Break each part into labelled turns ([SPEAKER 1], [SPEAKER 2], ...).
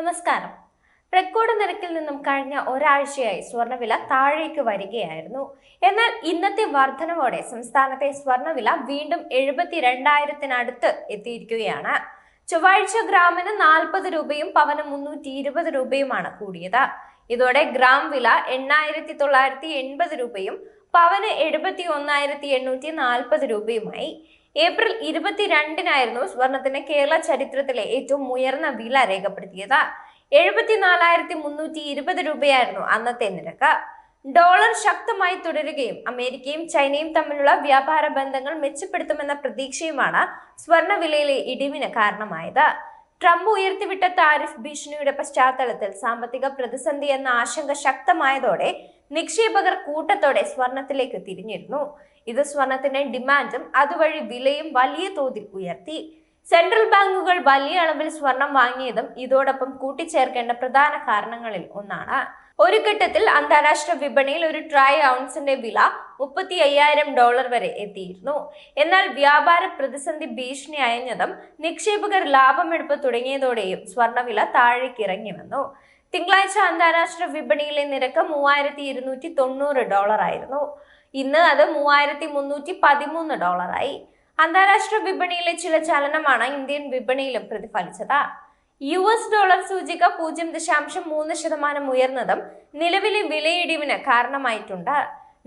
[SPEAKER 1] നമസ്കാരം. റെക്കോർഡ് നിരക്കിൽ നിന്നും കഴിഞ്ഞ ഒരാഴ്ചയായി സ്വർണ്ണവില താഴേക്ക് വരികയായിരുന്നു. എന്നാൽ ഇന്നത്തെ വർധനവോടെ സംസ്ഥാനത്തെ സ്വർണ്ണവില വീണ്ടും 72,000-അടുത്ത് എത്തിയിരിക്കുകയാണ്. ചൊവ്വാഴ്ച ഗ്രാമിന് 40 രൂപയും പവന് 320 രൂപയുമാണ് കൂടിയത്. ഇതോടെ ഗ്രാം വില 8,980 രൂപയും പവന് 71,840 രൂപയുമായി. ഏപ്രിൽ 22-നായിരുന്നു സ്വർണത്തിന് കേരള ചരിത്രത്തിലെ ഏറ്റവും ഉയർന്ന വില രേഖപ്പെടുത്തിയത്. 74,320 രൂപയായിരുന്നു അന്നത്തെ നിരക്ക്. ഡോളർ ശക്തമായി തുടരുകയും അമേരിക്കയും ചൈനയും തമ്മിലുള്ള വ്യാപാര ബന്ധങ്ങൾ മെച്ചപ്പെടുത്തുമെന്ന പ്രതീക്ഷയുമാണ് സ്വർണ്ണവിലയിലെ ഇടിവിന് കാരണമായത്. ട്രംപ് ഉയർത്തിവിട്ട താരിഫ് ഭീഷണിയുടെ പശ്ചാത്തലത്തിൽ സാമ്പത്തിക പ്രതിസന്ധി എന്ന ആശങ്ക ശക്തമായതോടെ നിക്ഷേപകർ കൂട്ടത്തോടെ സ്വർണത്തിലേക്ക് തിരിഞ്ഞിരുന്നു. ഇത് സ്വർണത്തിന്റെ ഡിമാൻഡും അതുവഴി വിലയും വലിയ തോതിൽ ഉയർത്തി. സെൻട്രൽ ബാങ്കുകൾ വലിയ അളവിൽ സ്വർണം വാങ്ങിയതും ഇതോടൊപ്പം കൂട്ടിച്ചേർക്കേണ്ട പ്രധാന കാരണങ്ങളിൽ ഒന്നാണ്. ഒരു ഘട്ടത്തിൽ അന്താരാഷ്ട്ര വിപണിയിൽ ഒരു ട്രൈ ഔൺസിന്റെ വില $35,000 വരെ എത്തിയിരുന്നു. എന്നാൽ വ്യാപാര പ്രതിസന്ധി ഭീഷണി അയഞ്ഞതും നിക്ഷേപകർ ലാഭമെടുപ്പ് തുടങ്ങിയതോടെയും സ്വർണ്ണവില താഴേക്ക് ഇറങ്ങി വന്നു. തിങ്കളാഴ്ച അന്താരാഷ്ട്ര വിപണിയിലെ നിരക്ക് $3,290 ആയിരുന്നു. ഇന്ന് അത് $3,313 ആയി. അന്താരാഷ്ട്ര വിപണിയിലെ ചില ചലനമാണ് ഇന്ത്യൻ വിപണിയിലും പ്രതിഫലിച്ചത്. US സൂചിക 0.3% ഉയർന്നതും നിലവിലെ വിലയിടിവിന് കാരണമായിട്ടുണ്ട്.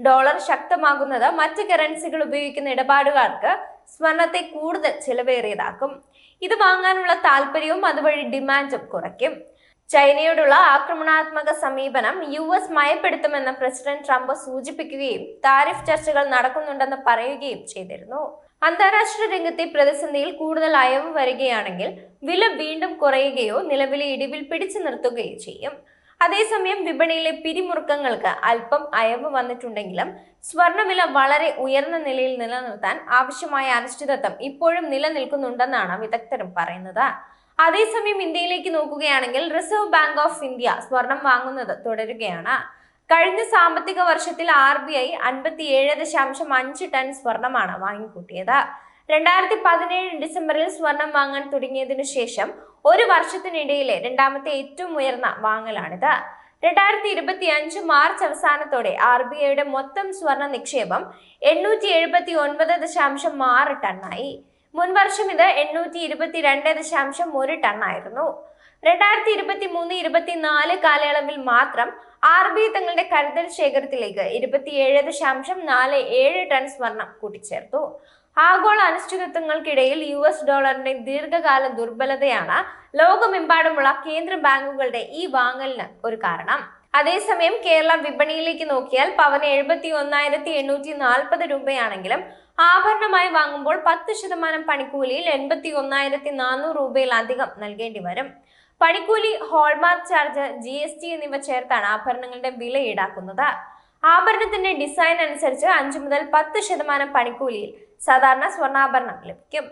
[SPEAKER 1] ഡോളർ ശക്തമാകുന്നത് മറ്റ് കറൻസികൾ ഉപയോഗിക്കുന്ന ഇടപാടുകാർക്ക് സ്വർണത്തെ കൂടുതൽ ചിലവേറിയതാക്കും. ഇത് വാങ്ങാനുള്ള താല്പര്യവും അതുവഴി ഡിമാൻഡും കുറയ്ക്കും. ചൈനയോടുള്ള ആക്രമണാത്മക സമീപനം US മയപ്പെടുത്തുമെന്ന് പ്രസിഡന്റ് ട്രംപ് സൂചിപ്പിക്കുകയും താരിഫ് ചർച്ചകൾ നടക്കുന്നുണ്ടെന്ന് പറയുകയും ചെയ്തിരുന്നു. അന്താരാഷ്ട്ര രംഗത്തെ പ്രതിസന്ധിയിൽ കൂടുതൽ അയവ് വരികയാണെങ്കിൽ വില വീണ്ടും കുറയുകയോ നിലവിലെ ഇടിവിൽ പിടിച്ചു നിർത്തുകയോ ചെയ്യും. അതേസമയം വിപണിയിലെ പിരിമുറുക്കങ്ങൾക്ക് അല്പം അയവ് വന്നിട്ടുണ്ടെങ്കിലും സ്വർണ്ണവില വളരെ ഉയർന്ന നിലയിൽ നിലനിർത്താൻ ആവശ്യമായ അനിശ്ചിതത്വം ഇപ്പോഴും നിലനിൽക്കുന്നുണ്ടെന്നാണ് വിദഗ്ധരും പറയുന്നത്. അതേസമയം ഇന്ത്യയിലേക്ക് നോക്കുകയാണെങ്കിൽ റിസർവ് ബാങ്ക് ഓഫ് ഇന്ത്യ സ്വർണം വാങ്ങുന്നത് തുടരുകയാണ്. കഴിഞ്ഞ സാമ്പത്തിക വർഷത്തിൽ RBI 57.5 ടൺ സ്വർണമാണ് വാങ്ങിക്കൂട്ടിയത്. 2017 ഡിസംബറിൽ സ്വർണം വാങ്ങാൻ തുടങ്ങിയതിനു ശേഷം ഒരു വർഷത്തിനിടയിലെ രണ്ടാമത്തെ ഏറ്റവും ഉയർന്ന വാങ്ങലാണിത്. 2025 മാർച്ച് അവസാനത്തോടെ RBIയുടെ മൊത്തം സ്വർണ്ണ നിക്ഷേപം 879.6 ടണ്ണായി. മുൻവർഷം ഇത് 822.1 ടണ്ണായിരുന്നു. 2023-24 കാലയളവിൽ മാത്രം RBI തങ്ങളുടെ കരുതൽ ശേഖരത്തിലേക്ക് 27.47 ടൺ സ്വർണം കൂട്ടിച്ചേർത്തു. ആഗോള അനിശ്ചിതത്വങ്ങൾക്കിടയിൽ US ഡോളറിന്റെ ദീർഘകാല ദുർബലതയാണ് ലോകമെമ്പാടുമുള്ള കേന്ദ്ര ബാങ്കുകളുടെ ഈ വാങ്ങലിന് ഒരു കാരണം. അതേസമയം കേരള വിപണിയിലേക്ക് നോക്കിയാൽ പവന് 71,840 രൂപയാണെങ്കിലും ആഭരണമായി വാങ്ങുമ്പോൾ 10% പണിക്കൂലിയിൽ 81,400 രൂപയിലധികം നൽകേണ്ടി വരും. പണിക്കൂലി, ഹോൾമാർക്ക് ചാർജ്, GST എന്നിവ ചേർത്താണ് ആഭരണങ്ങളുടെ വില ഈടാക്കുന്നത്. ആഭരണത്തിന്റെ ഡിസൈൻ അനുസരിച്ച് 5 മുതൽ 10% പണിക്കൂലിയിൽ സാധാരണ സ്വർണ്ണാഭരണം ലഭിക്കും.